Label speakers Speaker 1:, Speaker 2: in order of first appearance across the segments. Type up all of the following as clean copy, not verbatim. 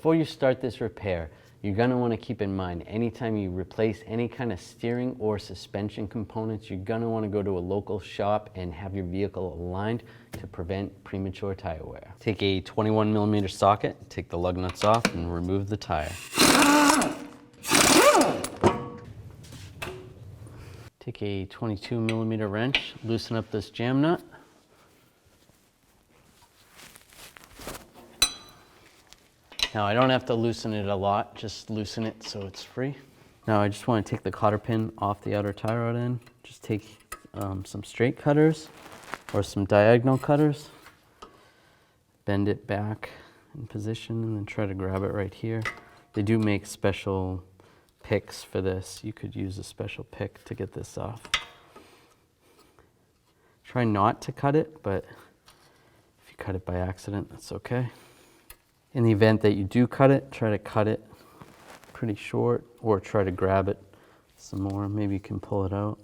Speaker 1: before you start this repair, you're going to want to keep in mind, anytime you replace any kind of steering or suspension components, you're going to want to go to a local shop and have your vehicle aligned to prevent premature tire wear. Take a 21mm socket, take the lug nuts off, and remove the tire. Take a 22mm wrench, loosen up this jam nut. Now I don't have to loosen it a lot, just loosen it so it's free. Now I just want to take the cotter pin off the outer tie rod end. Just take some straight cutters or some diagonal cutters. Bend it back in position and then try to grab it right here. They do make special picks for this. You could use a special pick to get this off. Try not to cut it, but if you cut it by accident, that's okay. In the event that you do cut it, try to cut it pretty short or try to grab it some more. Maybe you can pull it out.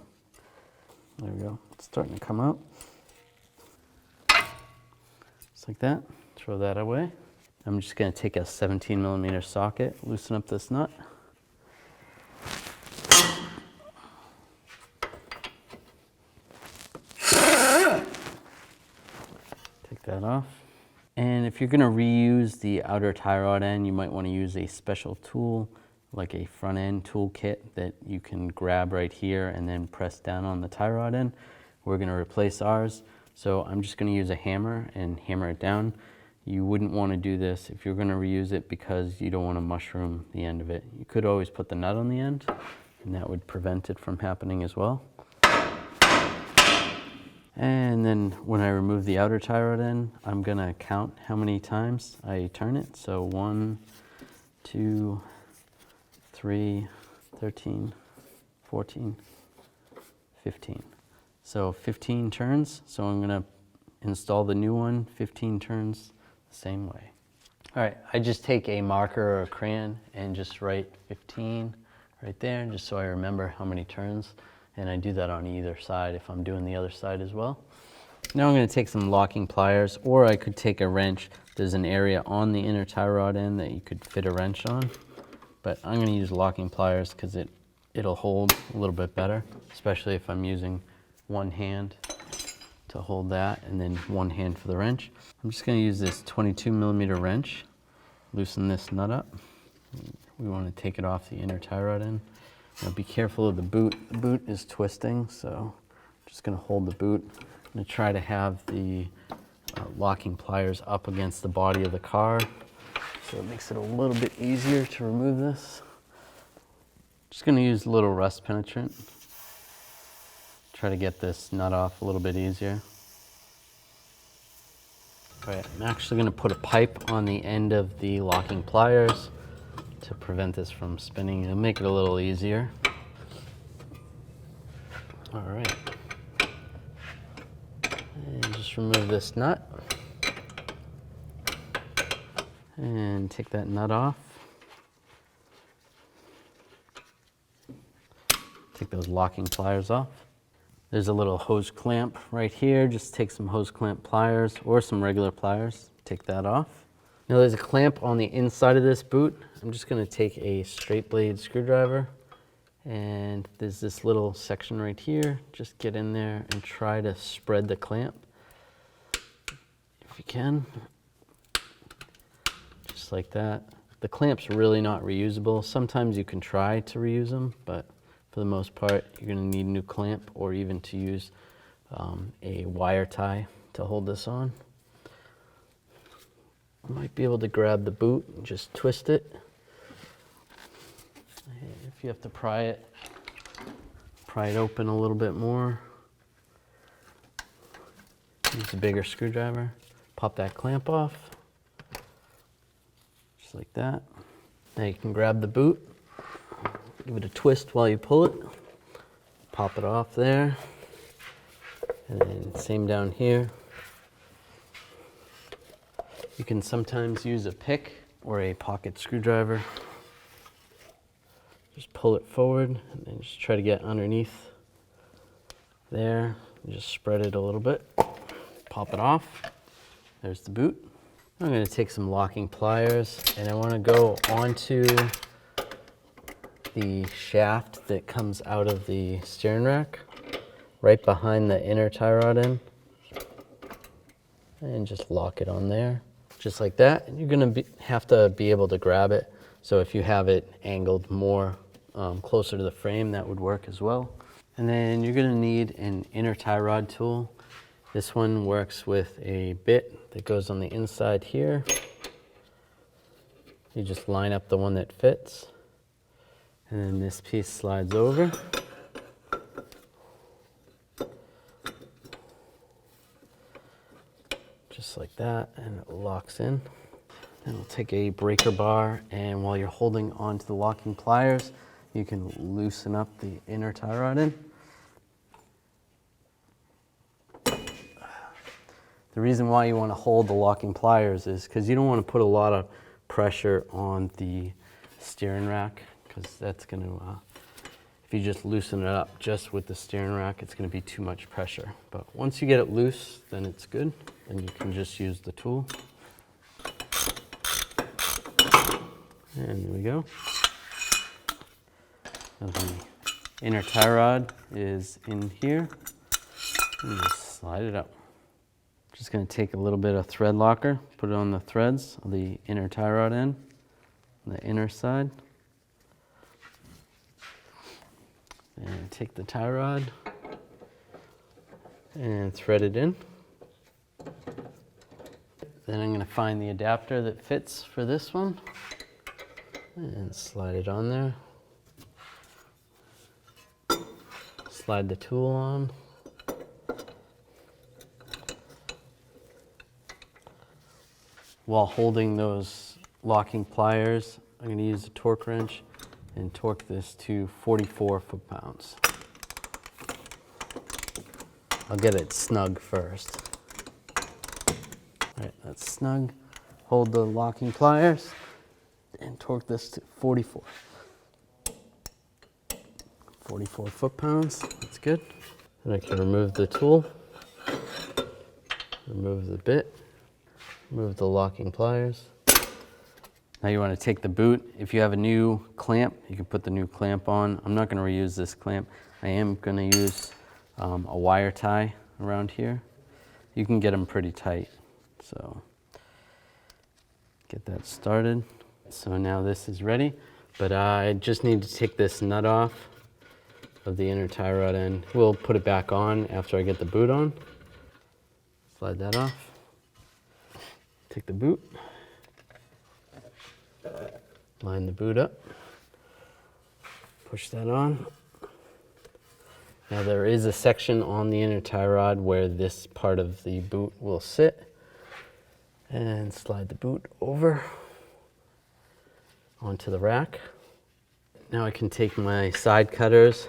Speaker 1: There we go. It's starting to come out. Just like that. Throw that away. I'm just going to take a 17mm socket, loosen up this nut. Take that off. And if you're going to reuse the outer tie rod end, you might want to use a special tool, like a front end tool kit that you can grab right here and then press down on the tie rod end. We're going to replace ours. So I'm just going to use a hammer and hammer it down. You wouldn't want to do this if you're going to reuse it because you don't want to mushroom the end of it. You could always put the nut on the end, and that would prevent it from happening as well. And then when I remove the outer tie rod end, I'm going to count how many times I turn it. So 1, 2, 3, 13, 14, 15. So 15 turns. So I'm going to install the new one, 15 turns the same way. All right, I just take a marker or a crayon and just write 15 right there, just so I remember how many turns. And I do that on either side if I'm doing the other side as well. Now I'm going to take some locking pliers, or I could take a wrench. There's an area on the inner tie rod end that you could fit a wrench on. But I'm going to use locking pliers because it'll hold a little bit better, especially if I'm using one hand to hold that and then one hand for the wrench. I'm just going to use this 22mm wrench, loosen this nut up. We want to take it off the inner tie rod end. Now be careful of the boot. The boot is twisting, so I'm just going to hold the boot. I'm going to try to have the locking pliers up against the body of the car, so it makes it a little bit easier to remove this. Just going to use a little rust penetrant. Try to get this nut off a little bit easier. All right, I'm actually going to put a pipe on the end of the locking pliers to prevent this from spinning. It'll make it a little easier. All right. And just remove this nut. And take that nut off. Take those locking pliers off. There's a little hose clamp right here. Just take some hose clamp pliers or some regular pliers. Take that off. Now there's a clamp on the inside of this boot. I'm just going to take a straight blade screwdriver, and there's this little section right here. Just get in there and try to spread the clamp if you can, just like that. The clamp's really not reusable. Sometimes you can try to reuse them, but for the most part you're going to need a new clamp, or even to use a wire tie to hold this on. You might be able to grab the boot and just twist it. If you have to pry it open a little bit more. Use a bigger screwdriver. Pop that clamp off, just like that. Now you can grab the boot, give it a twist while you pull it, pop it off there, and then same down here. You can sometimes use a pick or a pocket screwdriver. Just pull it forward and then just try to get underneath there. And just spread it a little bit. Pop it off. There's the boot. I'm going to take some locking pliers and I want to go onto the shaft that comes out of the steering rack, right behind the inner tie rod end, and just lock it on there, just like that. And you're going to have to be able to grab it. So if you have it angled more closer to the frame, that would work as well. And then you're going to need an inner tie rod tool. This one works with a bit that goes on the inside here. You just line up the one that fits, and then this piece slides over. Just like that, and it locks in. Then we'll take a breaker bar, and while you're holding onto the locking pliers, you can loosen up the inner tie rod in. The reason why you want to hold the locking pliers is because you don't want to put a lot of pressure on the steering rack, because that's going to, if you just loosen it up just with the steering rack, it's going to be too much pressure. But once you get it loose, then it's good, and you can just use the tool. And there we go. Now the inner tie rod is in here, and just slide it up. Just going to take a little bit of thread locker, put it on the threads of the inner tie rod end, on the inner side. And take the tie rod and thread it in. Then I'm going to find the adapter that fits for this one and slide it on there. Slide the tool on. While holding those locking pliers, I'm going to use a torque wrench and torque this to 44 foot-pounds. I'll get it snug first. All right, that's snug. Hold the locking pliers and torque this to 44 foot-pounds. That's good. Then I can remove the tool, remove the bit, remove the locking pliers. Now you want to take the boot. If you have a new clamp, you can put the new clamp on. I'm not going to reuse this clamp. I am going to use a wire tie around here. You can get them pretty tight. So get that started. So now this is ready, but I just need to take this nut off of the inner tie rod end. We'll put it back on after I get the boot on. Slide that off. Take the boot. Line the boot up, push that on. Now there is a section on the inner tie rod where this part of the boot will sit, and slide the boot over onto the rack. Now I can take my side cutters,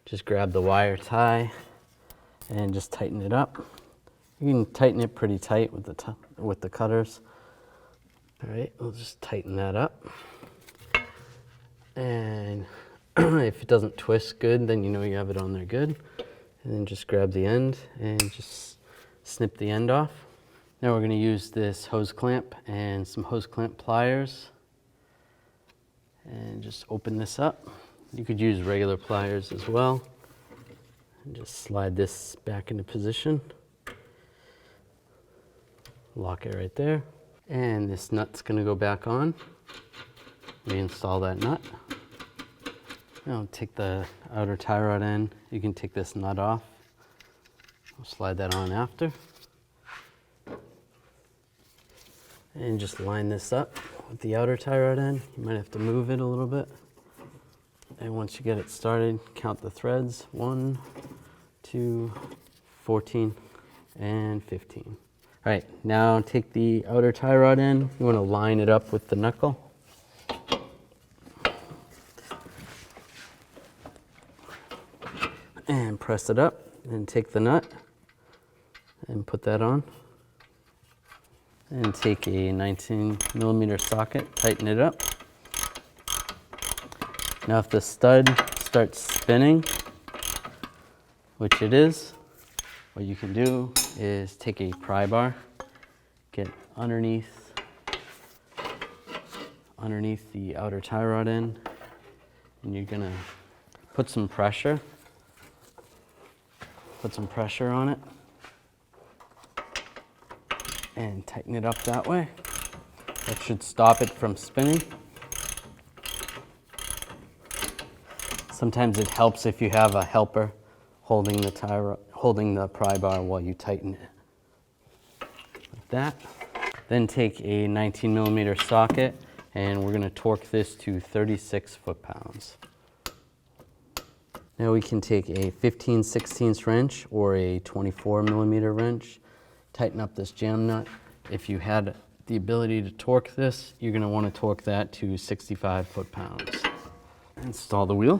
Speaker 1: just grab the wire tie and just tighten it up. You can tighten it pretty tight with the cutters. All right, we'll just tighten that up. And if it doesn't twist good, then you know you have it on there good. And then just grab the end and just snip the end off. Now we're going to use this hose clamp and some hose clamp pliers. And just open this up. You could use regular pliers as well. And just slide this back into position. Lock it right there. And this nut's going to go back on. Reinstall that nut. Now take the outer tie rod end. You can take this nut off. I'll slide that on after. And just line this up with the outer tie rod end. You might have to move it a little bit. And once you get it started, count the threads. 1, 2, 14, and 15. All right, now take the outer tie rod end. You want to line it up with the knuckle. And press it up, and take the nut and put that on. And take a 19mm socket, tighten it up. Now if the stud starts spinning, which it is, what you can do is take a pry bar, get underneath the outer tie rod end, and you're gonna put some pressure on it and tighten it up that way. That should stop it from spinning. Sometimes it helps if you have a helper holding the pry bar while you tighten it. Like that. Then take a 19mm socket, and we're going to torque this to 36 foot-pounds. Now we can take a 15/16 wrench or a 24mm wrench, tighten up this jam nut. If you had the ability to torque this, you're going to want to torque that to 65 foot-pounds. Install the wheel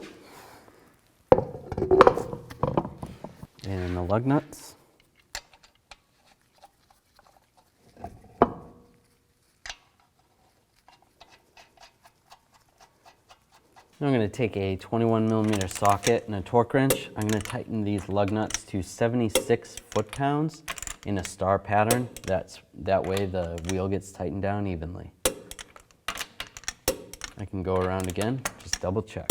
Speaker 1: and the lug nuts. Now I'm going to take a 21mm socket and a torque wrench. I'm going to tighten these lug nuts to 76 foot-pounds in a star pattern. That way the wheel gets tightened down evenly. I can go around again, just double check.